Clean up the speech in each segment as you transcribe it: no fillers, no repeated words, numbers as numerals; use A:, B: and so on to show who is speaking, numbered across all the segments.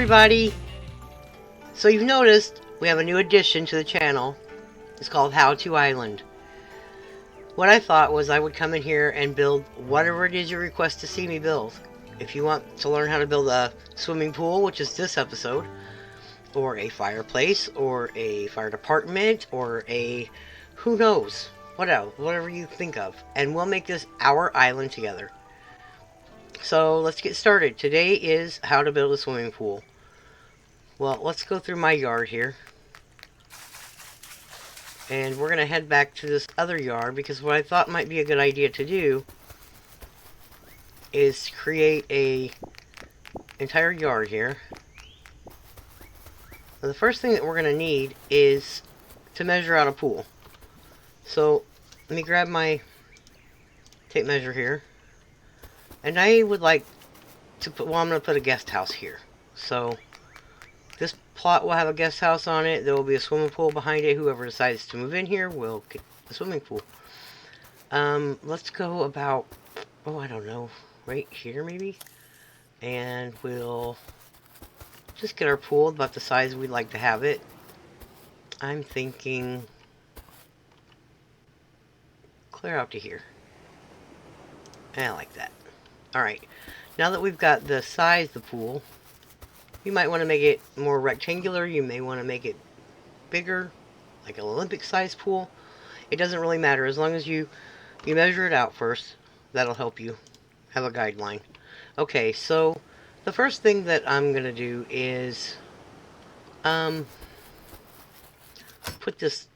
A: everybody! So you've noticed we have a new addition to the channel. It's called How To Island. What I thought was I would come in here and build whatever it is you request to see me build. If you want to learn how to build a swimming pool, which is this episode, or a fireplace, or a fire department, or a who knows, whatever you think of. And we'll make this our island together. So let's get started. Today is how to build a swimming pool. Well, let's go through my yard here. And we're going to head back to this other yard because what I thought might be a good idea to do is create a entire yard here. Now, the first thing that we're going to need is to measure out a pool. So let me grab my tape measure here. And I would like to put, well, I'm going to put a guest house here. So this plot will have a guest house on it. There will be a swimming pool behind it. Whoever decides to move in here will get the swimming pool. Let's go about, I don't know, right here maybe? And we'll just get our pool about the size we'd like to have it. I'm thinking clear out to here. I like that. Alright, now that we've got the size of the pool, you might want to make it more rectangular. You may want to make it bigger, like an Olympic-sized pool. It doesn't really matter as long as you measure it out first. That'll help you have a guideline. Okay, so the first thing that I'm going to do is put this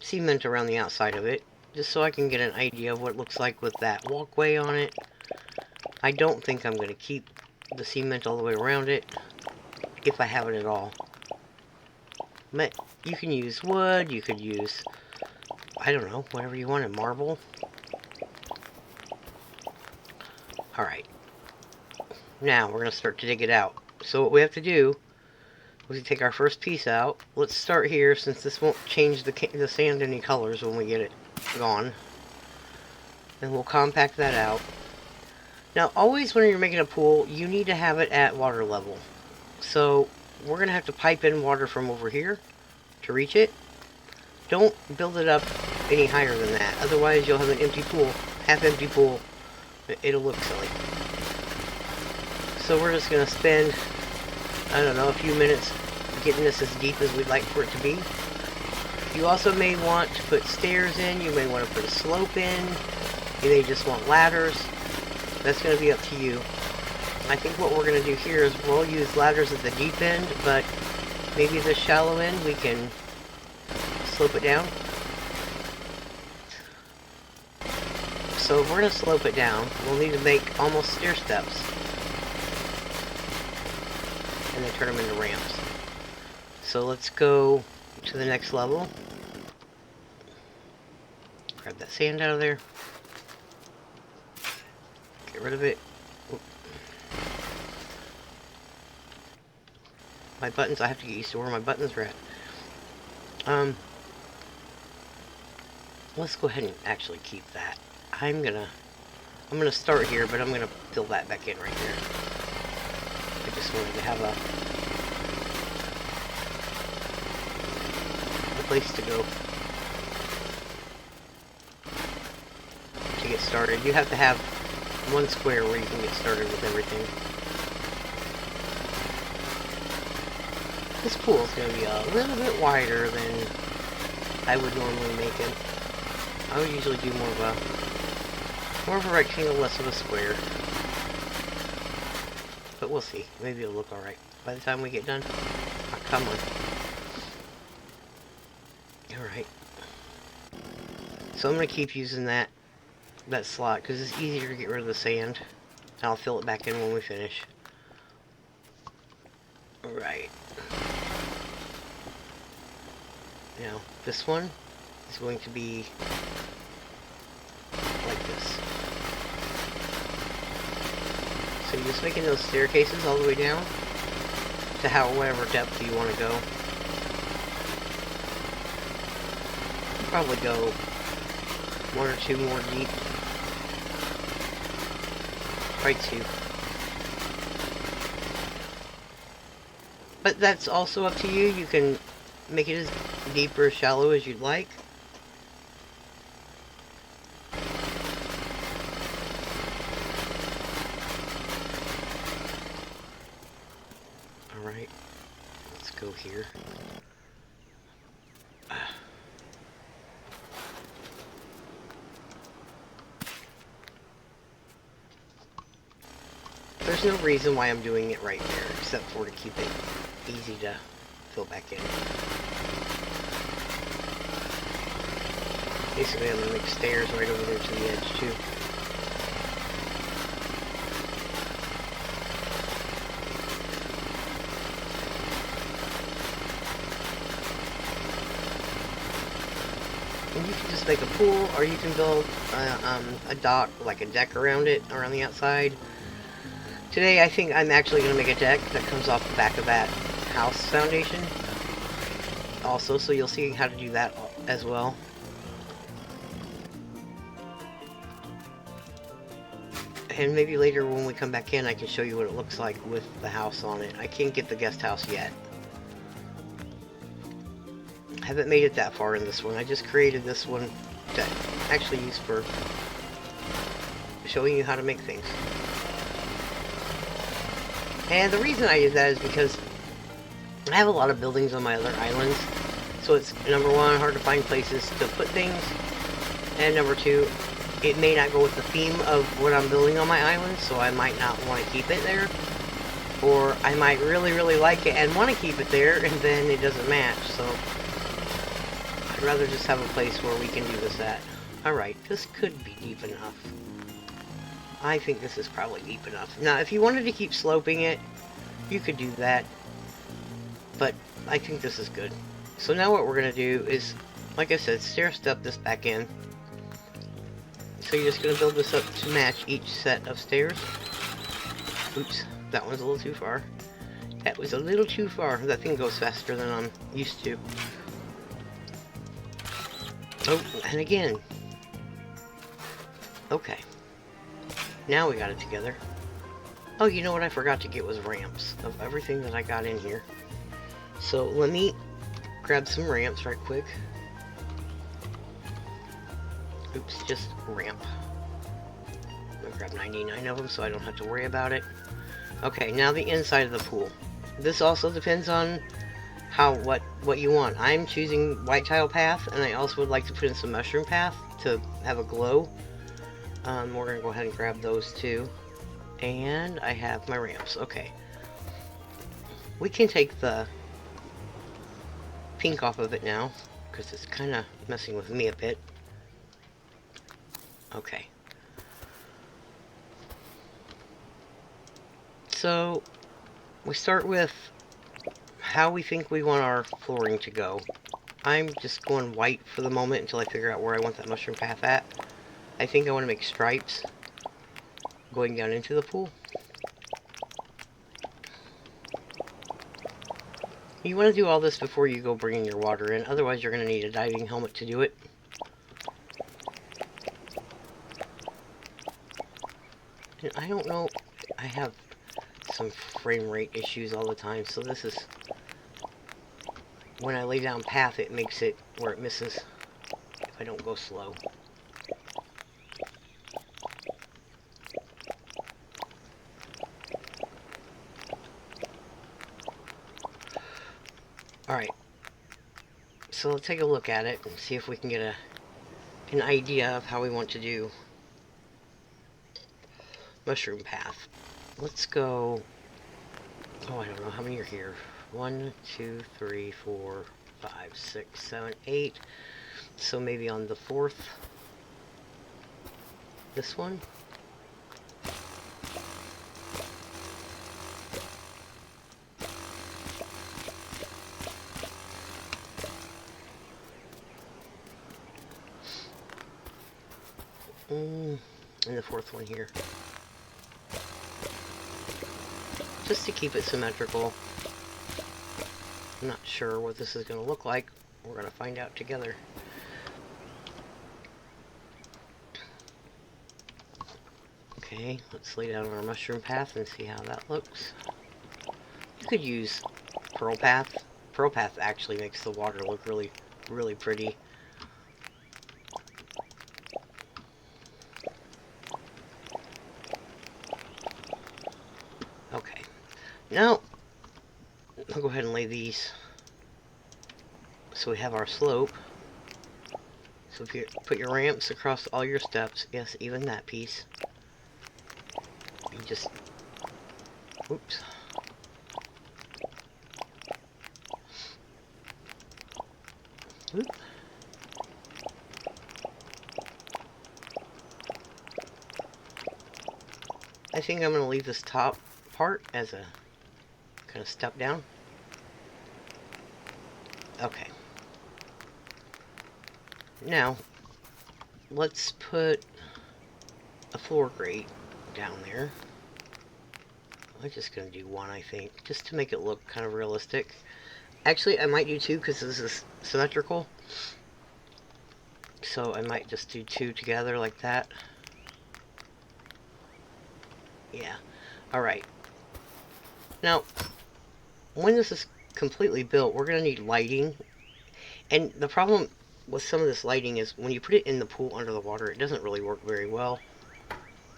A: cement around the outside of it, just so I can get an idea of what it looks like with that walkway on it. I don't think I'm going to keep the cement all the way around it, if I have it at all. But you can use wood, you could use, I don't know, whatever you want, a marble. Alright. Now, we're going to start to dig it out. So what we have to do, we take our first piece out. Let's start here, since this won't change the sand any colors when we get it gone. And we'll compact that out. Now, always when you're making a pool, you need to have it at water level. So, we're going to have to pipe in water from over here to reach it. Don't build it up any higher than that. Otherwise, you'll have an empty pool, half-empty pool. It'll look silly. So, we're just going to spend, I don't know, a few minutes getting this as deep as we'd like for it to be. You also may want to put stairs in. You may want to put a slope in. You may just want ladders. That's going to be up to you. I think what we're going to do here is we'll use ladders at the deep end, but maybe the shallow end we can slope it down. So if we're going to slope it down, we'll need to make almost stair steps. And then turn them into ramps. So let's go to the next level. Grab that sand out of there. Get rid of it. Oop. My buttons, I have to get used to where my buttons are at. Let's go ahead and actually keep that. I'm gonna start here, but I'm gonna fill that back in right here. I just wanted to have a place to go to get started. You have to have one square where you can get started with everything. This pool is going to be a little bit wider than I would normally make it. I would usually do more of a rectangle, less of a square. But we'll see. Maybe it'll look alright by the time we get done. Oh, come on. Alright. So I'm going to keep using that slot because it's easier to get rid of the sand. I'll fill it back in when we finish. Right. Now, this one is going to be like this. So you're just making those staircases all the way down to whatever depth you want to go. Probably go one or two more deep. Probably two. But that's also up to you. You can make it as deep or shallow as you'd like. Alright, let's go here. There's no reason why I'm doing it right there, except for to keep it easy to fill back in. Basically, I'm going to make stairs right over there to the edge, too. And you can just make a pool, or you can build a dock, like a deck around it, around the outside. Today, I think I'm actually going to make a deck that comes off the back of that house foundation. Also, so you'll see how to do that as well. And maybe later when we come back in, I can show you what it looks like with the house on it. I can't get the guest house yet. I haven't made it that far in this one. I just created this one that I actually used for showing you how to make things. And the reason I did that is because I have a lot of buildings on my other islands. So it's, number one, hard to find places to put things. And number two, it may not go with the theme of what I'm building on my island, so I might not want to keep it there. Or I might really, really like it and want to keep it there, and then it doesn't match, so I'd rather just have a place where we can do this at. Alright, this could be deep enough. I think this is probably deep enough. Now, if you wanted to keep sloping it, you could do that. But I think this is good. So now what we're going to do is, like I said, stair step this back in. So you're just going to build this up to match each set of stairs. Oops, that one's a little too far. That was a little too far. That thing goes faster than I'm used to. Oh, and again. Okay. Now we got it together. Oh, you know what I forgot to get was ramps of everything that I got in here. So let me grab some ramps right quick. Oops, just ramp. I'm gonna grab 99 of them so I don't have to worry about it. Okay, now the inside of the pool. This also depends on what you want. I'm choosing white tile path, and I also would like to put in some mushroom path to have a glow. We're gonna go ahead and grab those two. And I have my ramps. Okay. We can take the pink off of it now, because it's kind of messing with me a bit. Okay. So, we start with how we think we want our flooring to go. I'm just going white for the moment until I figure out where I want that mushroom path at. I think I want to make stripes going down into the pool. You want to do all this before you go bringing your water in, otherwise you're going to need a diving helmet to do it. And I don't know, I have some frame rate issues all the time, so this is, when I lay down path, it makes it where it misses if I don't go slow. Alright, so let's take a look at it and see if we can get an idea of how we want to do mushroom path. Let's go, oh, I don't know how many are here. 1, 2, 3, 4, 5, 6, 7, 8. So maybe on the 4th, this one. And the 4th one here. Just to keep it symmetrical. I'm not sure what this is going to look like. We're going to find out together. Okay, let's lay down our mushroom path and see how that looks. You could use Pearl Path. Pearl Path actually makes the water look really, really pretty. Okay. Now, I'll go ahead and lay these. So we have our slope. So if you put your ramps across all your steps, yes, even that piece, you just, oops. Oop. I think I'm going to leave this top part as a kind of step down. Okay. Now, let's put a floor grate down there. I'm just going to do one, I think, just to make it look kind of realistic. Actually, I might do two because this is symmetrical. So I might just do two together like that. Yeah. Alright. Now, when this is completely built, we're going to need lighting. And the problem with some of this lighting is when you put it in the pool under the water, it doesn't really work very well.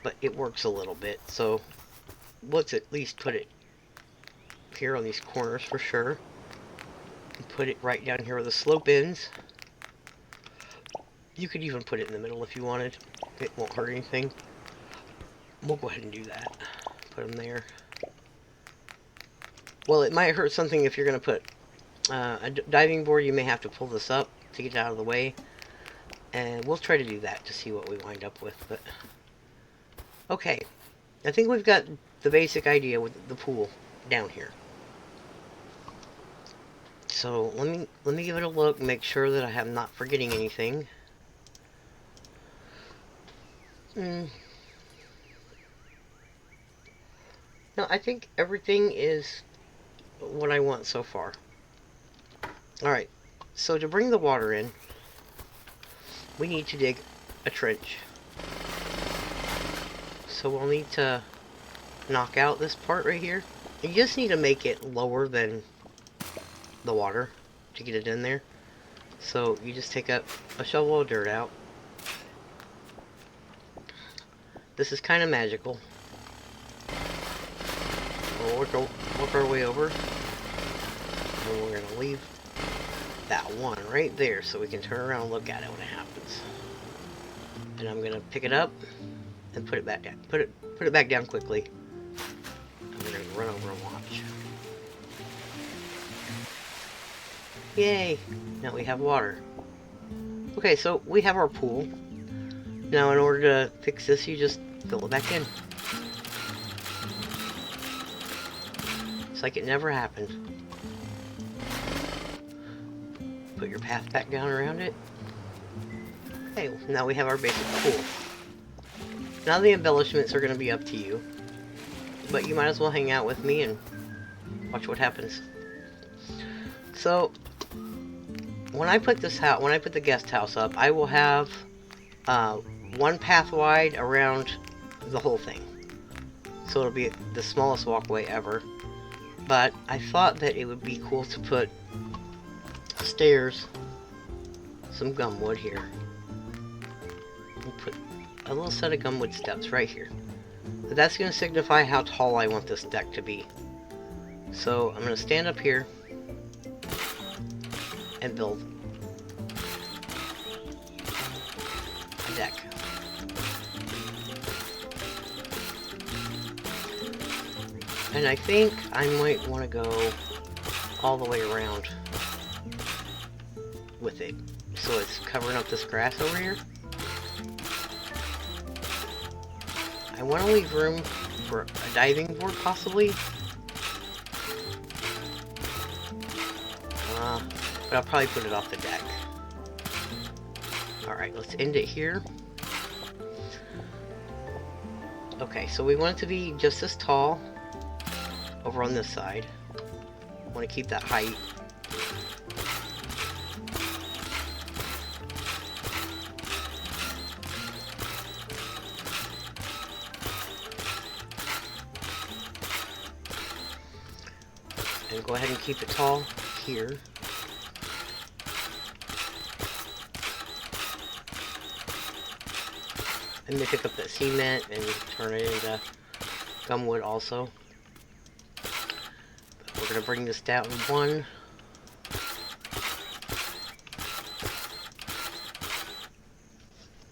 A: But it works a little bit. So let's at least put it here on these corners for sure. And put it right down here where the slope ends. You could even put it in the middle if you wanted. It won't hurt anything. We'll go ahead and do that. Put them there. Well, it might hurt something if you're going to put a diving board. You may have to pull this up to get it out of the way. And we'll try to do that to see what we wind up with. But okay. I think we've got the basic idea with the pool down here. So let me give it a look, make sure that I am not forgetting anything. No, I think everything is what I want so far. Alright, so to bring the water in, we need to dig a trench. So we'll need to knock out this part right here. You just need to make it lower than the water to get it in there. So you just take a shovel of dirt out. This is kind of magical. We'll work our way over. And we're going to leave that one right there so we can turn around and look at it when it happens. And I'm going to pick it up and put it back down. Put it back down quickly. And we're going to run over and watch. Yay! Now we have water. Okay, so we have our pool. Now in order to fix this, you just fill it back in. It's like it never happened. Put your path back down around it. Okay, now we have our basic pool. Now the embellishments are going to be up to you. But you might as well hang out with me and watch what happens. So, when I put the guest house up, I will have one path wide around the whole thing. So it'll be the smallest walkway ever. But I thought that it would be cool to put stairs, some gumwood here. We'll put a little set of gumwood steps right here. But that's going to signify how tall I want this deck to be. So I'm going to stand up here and build a deck. And I think I might want to go all the way around with it. So it's covering up this grass over here. I want to leave room for a diving board possibly. But I'll probably put it off the deck. Alright, let's end it here. Okay, so we want it to be just as tall over on this side. I want to keep that height. And go ahead and keep it tall here. And they pick up that cement and turn it into gumwood also. But we're going to bring this down one.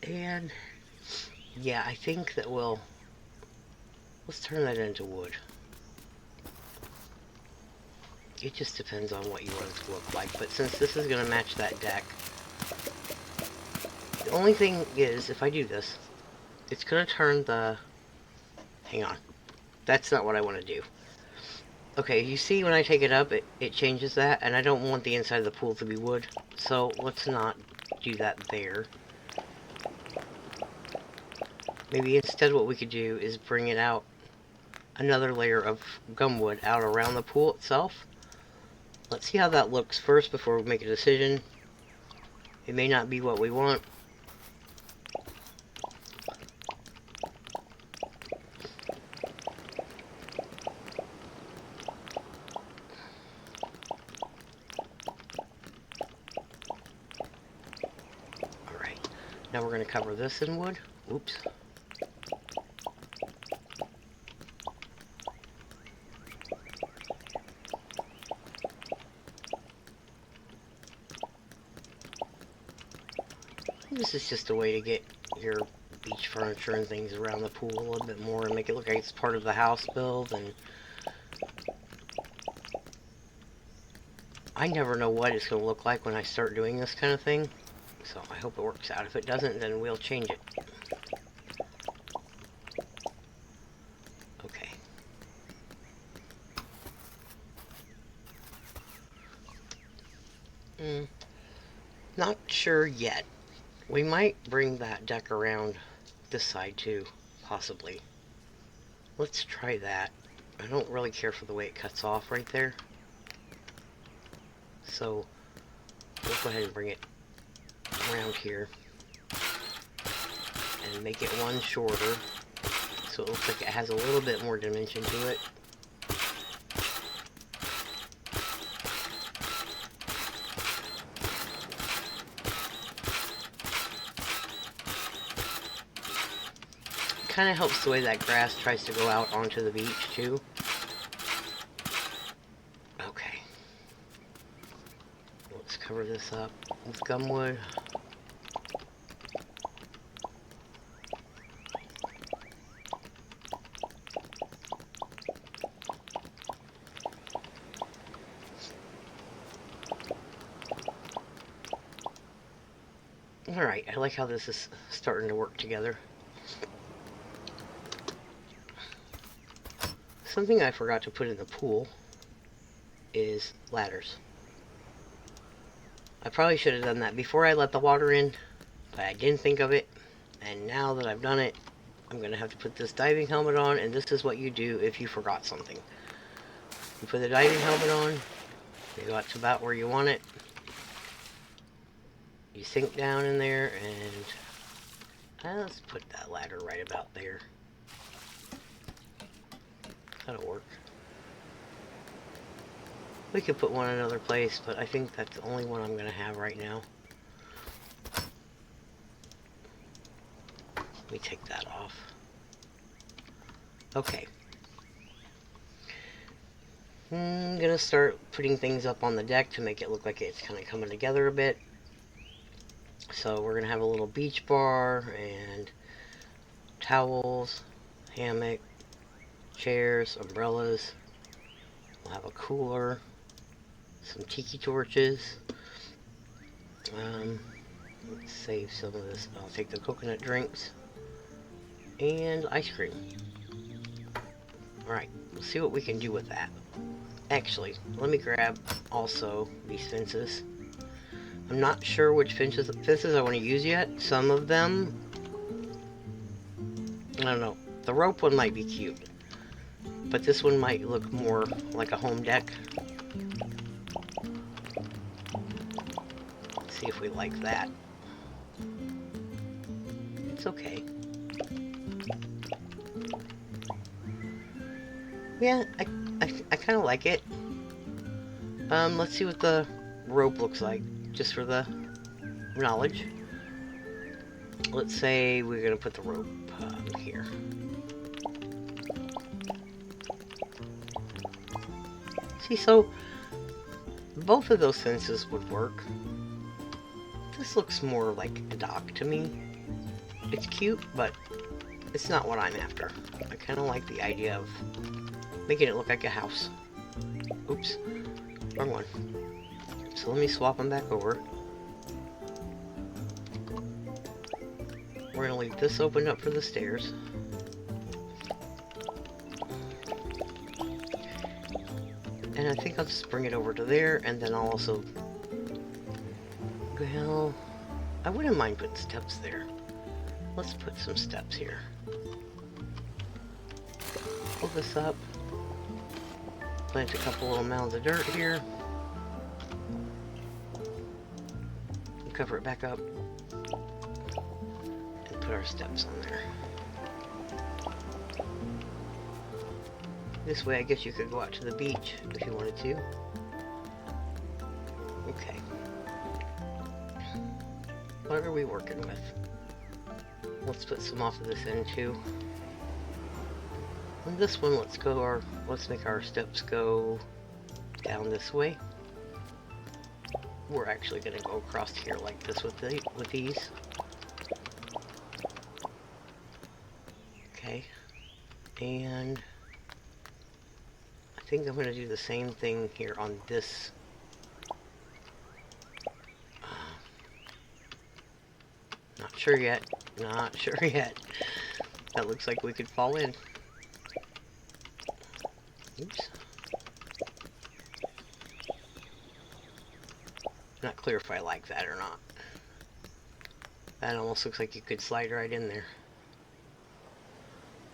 A: And yeah, I think that let's turn that into wood. It just depends on what you want it to look like. But since this is going to match that deck, the only thing is, if I do this, it's going to turn the... Hang on. That's not what I want to do. Okay, you see when I take it up, it changes that, and I don't want the inside of the pool to be wood. So let's not do that there. Maybe instead what we could do is bring it out another layer of gumwood out around the pool itself. Let's see how that looks first before we make a decision. It may not be what we want. Alright, now we're going to cover this in wood. Oops. This is just a way to get your beach furniture and things around the pool a little bit more and make it look like it's part of the house build. And I never know what it's going to look like when I start doing this kind of thing, so I hope it works out. If it doesn't, then we'll change it. Okay. Not sure yet. We might bring that deck around this side too, possibly. Let's try that. I don't really care for the way it cuts off right there. So, we'll go ahead and bring it around here. And make it one shorter. So it looks like it has a little bit more dimension to it. Kind of helps the way that grass tries to go out onto the beach too. Okay. Let's cover this up with gumwood. Alright, I like how this is starting to work together. Something I forgot to put in the pool is ladders. I probably should have done that before I let the water in, but I didn't think of it. And now that I've done it, I'm going to have to put this diving helmet on, and this is what you do if you forgot something. You put the diving helmet on, you go up to about where you want it, you sink down in there, and let's put that ladder right about there. That'll work. We could put one in another place, but I think that's the only one I'm going to have right now. Let me take that off. Okay. I'm going to start putting things up on the deck to make it look like it's kind of coming together a bit. So we're going to have a little beach bar and towels, hammock, chairs, umbrellas. We'll have a cooler, some tiki torches. Let's save some of this. I'll take the coconut drinks and ice cream. Alright, we'll see what we can do with that. Actually, let me grab also these fences. I'm not sure which fences I want to use yet. Some of them, I don't know. The rope one might be cute, but this one might look more like a home deck. Let's see if we like that. It's okay. Yeah, I kind of like it. Let's see what the rope looks like, just for the knowledge. Let's say we're gonna put the rope here. See, so both of those fences would work. This looks more like a dock to me. It's cute, but it's not what I'm after. I kind of like the idea of making it look like a house. Oops, wrong one. So let me swap them back over. We're gonna leave this open up for the stairs. And I think I'll just bring it over to there, and then I'll also... Well, I wouldn't mind putting steps there. Let's put some steps here. Pull this up. Plant a couple little mounds of dirt here. And cover it back up. And put our steps on there. This way, I guess you could go out to the beach if you wanted to. Okay. What are we working with? Let's put some off of this end too. And this one, let's make our steps go down this way. We're actually gonna go across here like this with these. Okay. And I think I'm gonna do the same thing here on this. Not sure yet. Not sure yet. That looks like we could fall in. Oops. Not clear if I like that or not. That almost looks like you could slide right in there.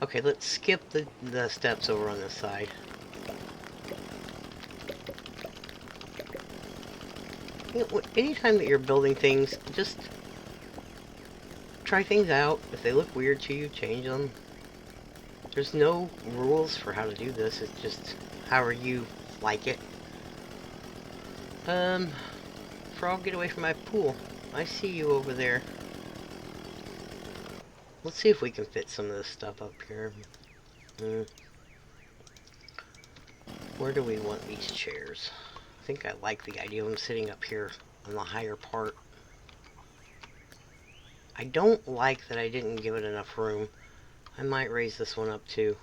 A: Okay, let's skip the steps over on this side. You know, anytime that you're building things, just try things out. If they look weird to you, change them. There's no rules for how to do this. It's just however you like it. Frog, get away from my pool. I see you over there. Let's see if we can fit some of this stuff up here. Where do we want these chairs? I think I like the idea of them sitting up here on the higher part. I don't like that I didn't give it enough room. I might raise this one up too.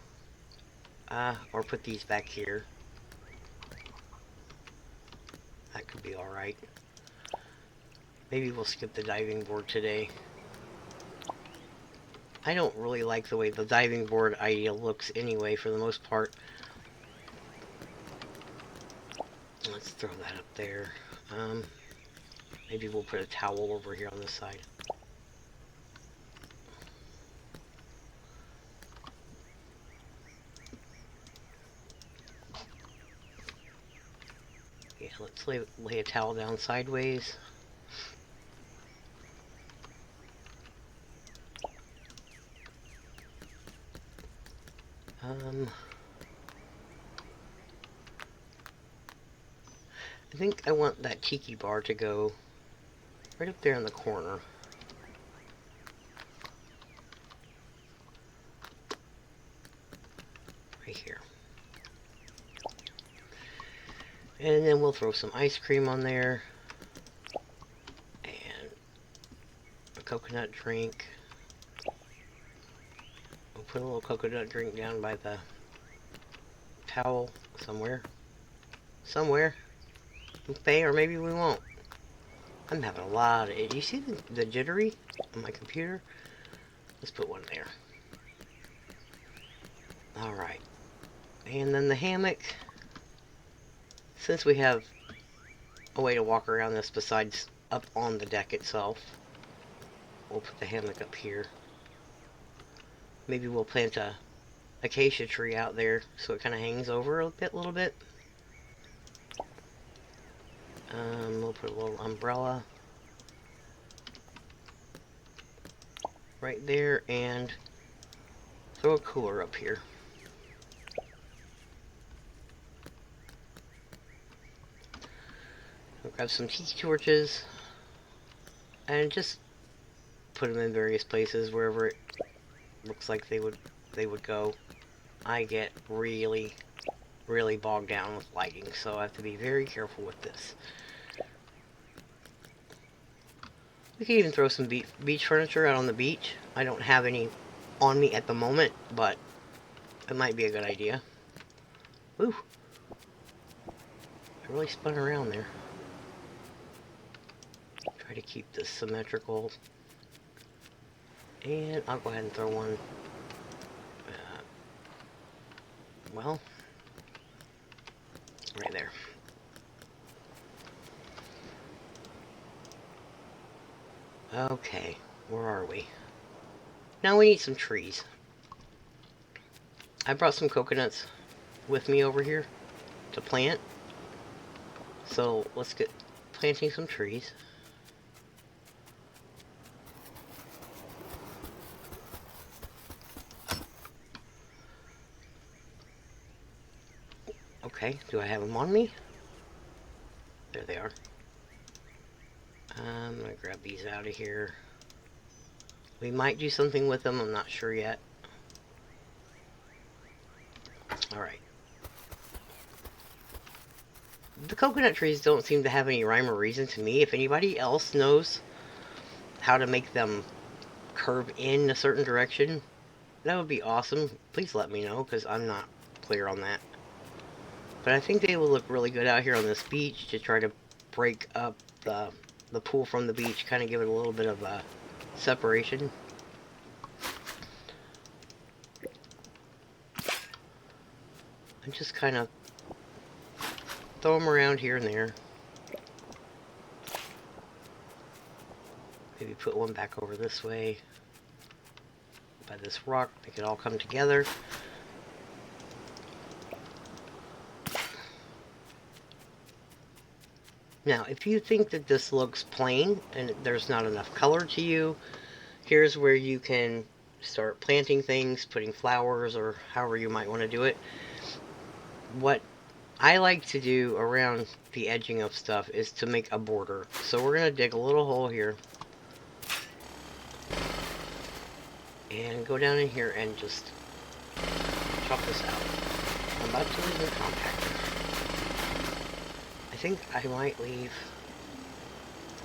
A: Or put these back here. That could be alright. Maybe we'll skip the diving board today. I don't really like the way the diving board idea looks anyway, for the most part. Let's throw that up there. Maybe we'll put a towel over here on this side. Yeah, let's lay a towel down sideways. I think I want that tiki bar to go right up there in the corner. Right here. And then we'll throw some ice cream on there. And a coconut drink. We'll put a little coconut drink down by the towel somewhere. Somewhere. Okay, or maybe we won't. I'm having a lot of it. You see the jittery on my computer? Let's put one there. Alright. And then the hammock. Since we have a way to walk around this besides up on the deck itself, we'll put the hammock up here. Maybe we'll plant a acacia tree out there so it kind of hangs over a little bit. We'll put a little umbrella right there and throw a cooler up here. Grab some tiki torches and just put them in various places wherever it looks like they would go. I get really bogged down with lighting, so I have to be very careful with this. We can even throw some beach furniture out on the beach. I don't have any on me at the moment, but it might be a good idea. Ooh. I really spun around there. Try to keep this symmetrical. And I'll go ahead and throw one. Well, right there. Okay, where are we? Now we need some trees. I brought some coconuts with me over here to plant. So let's get planting some trees. Okay, do I have them on me? There they are. I'm gonna grab these out of here. We might do something with them, I'm not sure yet. Alright. The coconut trees don't seem to have any rhyme or reason to me. If anybody else knows how to make them curve in a certain direction, that would be awesome. Please let me know, because I'm not clear on that. But I think they will look really good out here on this beach to try to break up the pool from the beach, kind of give it a little bit of a separation. And just kind of throw them around here and there. Maybe put one back over this way by this rock. They could all come together. Now, if you think that this looks plain and there's not enough color to you, here's where you can start planting things, putting flowers, or however you might want to do it. What I like to do around the edging of stuff is to make a border. So we're going to dig a little hole here. And go down in here and just chop this out. I'm about to leave the compactor. I think I might leave.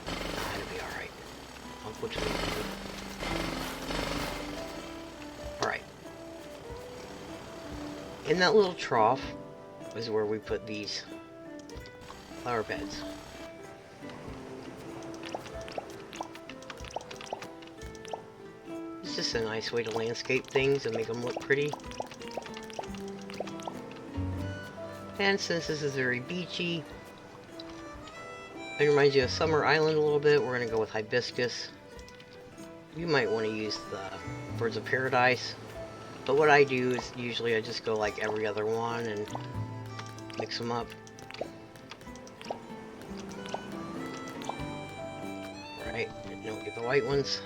A: That'll be alright. I'll go to the end. Alright. In that little trough is where we put these flower beds. It's just a nice way to landscape things and make them look pretty. And since this is very beachy, it reminds you of Summer Island a little bit, we're going to go with hibiscus. You might want to use the Birds of Paradise, but what I do is usually I just go like every other one and mix them up. Right, don't get the white ones.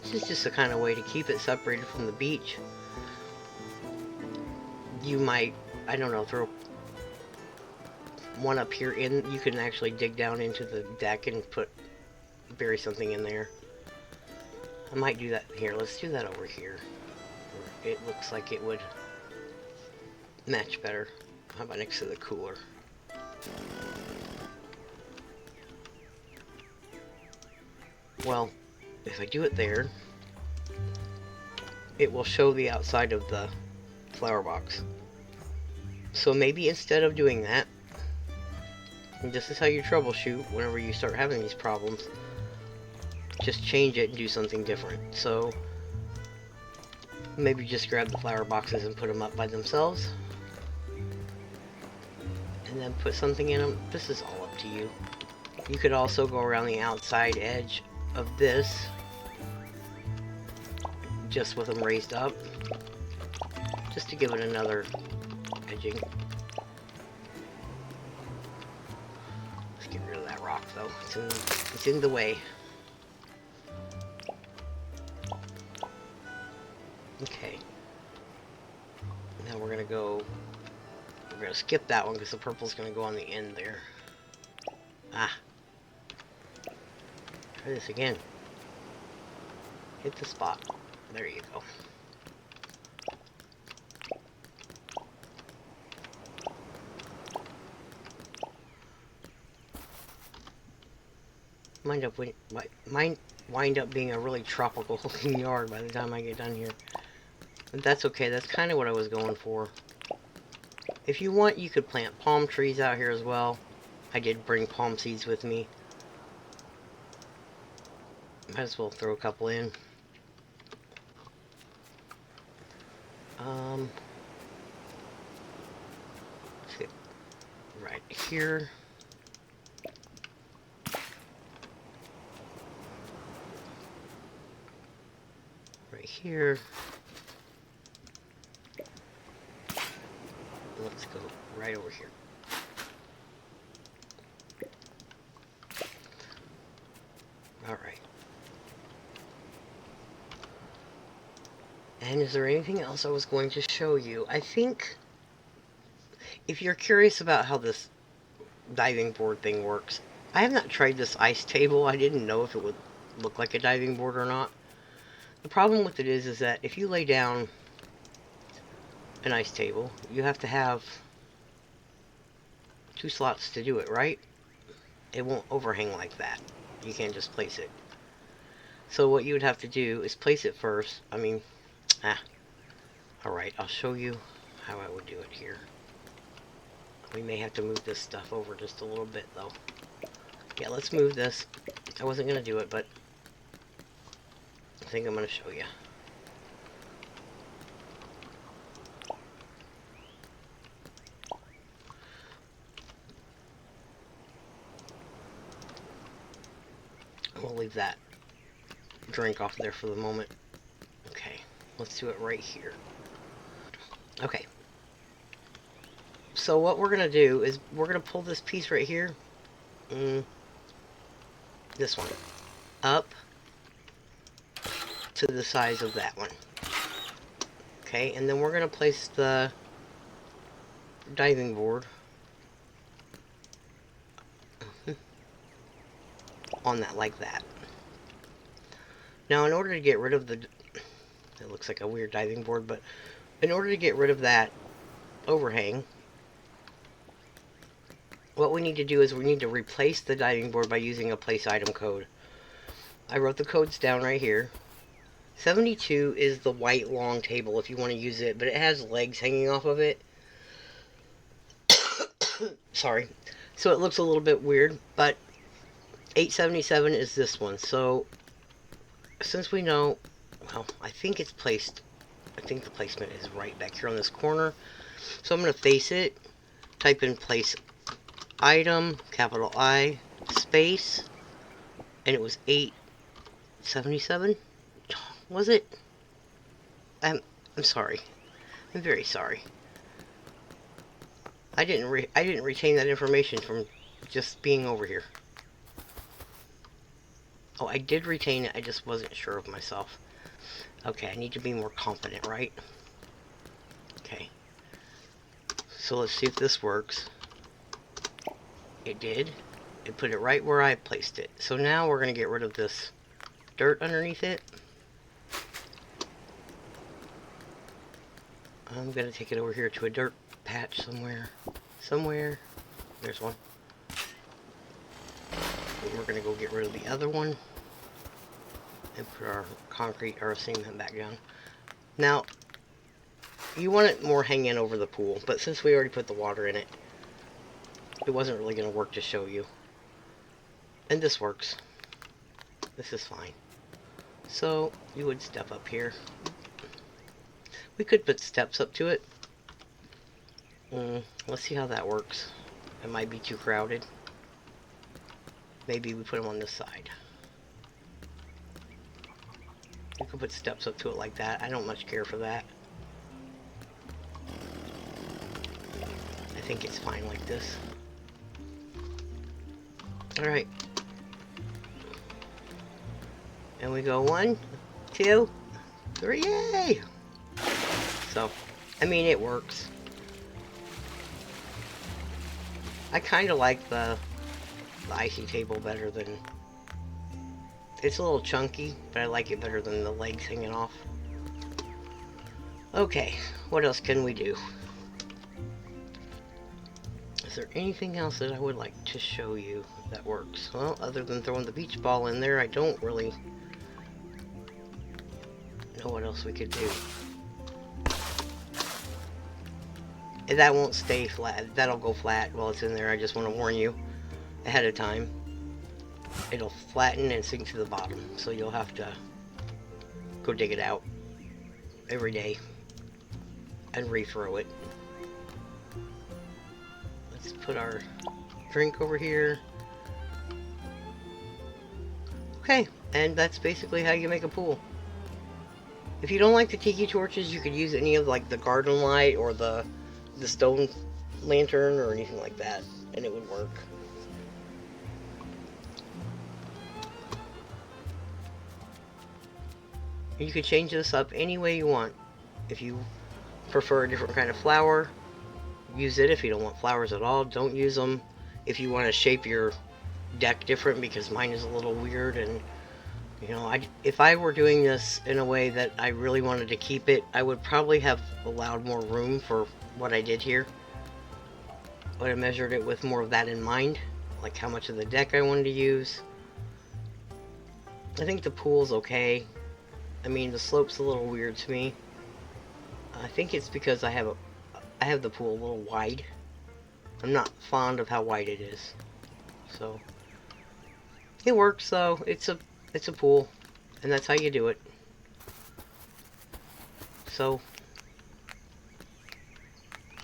A: This is just a kind of way to keep it separated from the beach. You might, I don't know, throw one up here in. You can actually dig down into the deck and bury something in there. I might do that here. Let's do that over here. It looks like it would match better. How about next to the cooler? Well, if I do it there, it will show the outside of the flower box. So maybe instead of doing that, and this is how you troubleshoot whenever you start having these problems, just change it and do something different. So maybe just grab the flower boxes and put them up by themselves, and then put something in them. This is all up to you. You could also go around the outside edge of this just with them raised up, just to give it another edging. Let's get rid of that rock though. It's in the way. Okay. to skip that one because the purple's going to go on the end there. Ah. Try this again. Hit the spot. There you go. Might wind up being a really tropical looking yard by the time I get done here. But that's okay. That's kind of what I was going for. If you want, you could plant palm trees out here as well. I did bring palm seeds with me. Might as well throw a couple in. Let's get right here. Right here. Let's go right over here. All right. And is there anything else I was going to show you? I think if you're curious about how this diving board thing works, I have not tried this ice table. I didn't know if it would look like a diving board or not. The problem with it is that if you lay down an ice table, you have to have 2 slots to do it, right? It won't overhang like that. You can't just place it. So what you would have to do is place it first. Alright, I'll show you how I would do it here. We may have to move this stuff over just a little bit, though. Yeah, let's move this. I wasn't going to do it, but I think I'm going to show you. We'll leave that drink off there for the moment. Okay, let's do it right here. Okay. So what we're going to do is we're going to pull this piece right here, this one, up to the size of that one. Okay, and then we're going to place the diving board on that like that. Now in order to get rid of it looks like a weird diving board, but in order to get rid of that overhang, what we need to do is we need to replace the diving board by using a place item code. I wrote the codes down right here. 72 is the white long table if you want to use it, but it has legs hanging off of it. Sorry. So it looks a little bit weird, but 877 is this one. So since we know, well, I think it's placed, I think the placement is right back here on this corner. So I'm going to face it, type in place item, capital I, space, and it was 877. Was it? I'm sorry. I'm very sorry. I didn't retain that information from just being over here. Oh, I did retain it. I just wasn't sure of myself. Okay, I need to be more confident, right? Okay. So let's see if this works. It did. It put it right where I placed it. So now we're going to get rid of this dirt underneath it. I'm going to take it over here to a dirt patch somewhere. There's one. And we're going to go get rid of the other one and put our concrete or cement back down. Now, you want it more hanging over the pool, but since we already put the water in it, it wasn't really going to work to show you. And this works. This is fine. So, you would step up here. We could put steps up to it. Let's see how that works. It might be too crowded. Maybe we put them on this side. You could put steps up to it like that. I don't much care for that. I think it's fine like this. Alright. And we go 1, 2, 3, yay! So, I mean, it works. I kind of like the icy table better than... It's a little chunky, but I like it better than the legs hanging off. Okay, what else can we do? Is there anything else that I would like to show you that works? Well, other than throwing the beach ball in there, I don't really know what else we could do. And that won't stay flat. That'll go flat while it's in there. I just want to warn you ahead of time. It'll flatten and sink to the bottom, so you'll have to go dig it out every day and rethrow it. Let's put our drink over here. Okay, and that's basically how you make a pool. If you don't like the tiki torches, you could use any of like the garden light or the stone lantern or anything like that, and it would work. You could change this up any way you want. If you prefer a different kind of flower, use it. If you don't want flowers at all, don't use them. If you want to shape your deck different, because mine is a little weird, and you know, if I were doing this in a way that I really wanted to keep it, I would probably have allowed more room for what I did here. I would have measured it with more of that in mind, like how much of the deck I wanted to use. I think the pool's okay. I mean, the slope's a little weird to me. I think it's because I have the pool a little wide. I'm not fond of how wide it is. So it works though. It's a pool, and that's how you do it. So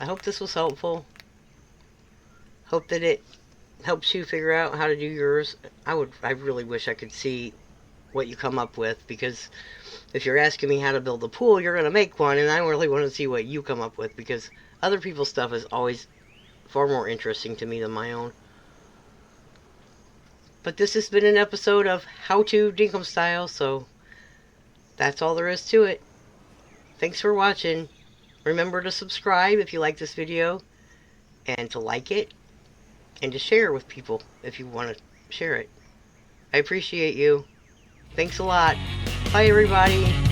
A: I hope this was helpful. Hope that it helps you figure out how to do yours. I really wish I could see what you come up with, because if you're asking me how to build a pool, you're going to make one, and I really want to see what you come up with, because other people's stuff is always far more interesting to me than my own. But this has been an episode of How to Dinkum Style, so that's all there is to it. Thanks for watching. Remember to subscribe if you like this video, and to like it, and to share with people if you want to share it. I appreciate you. Thanks a lot. Bye, everybody.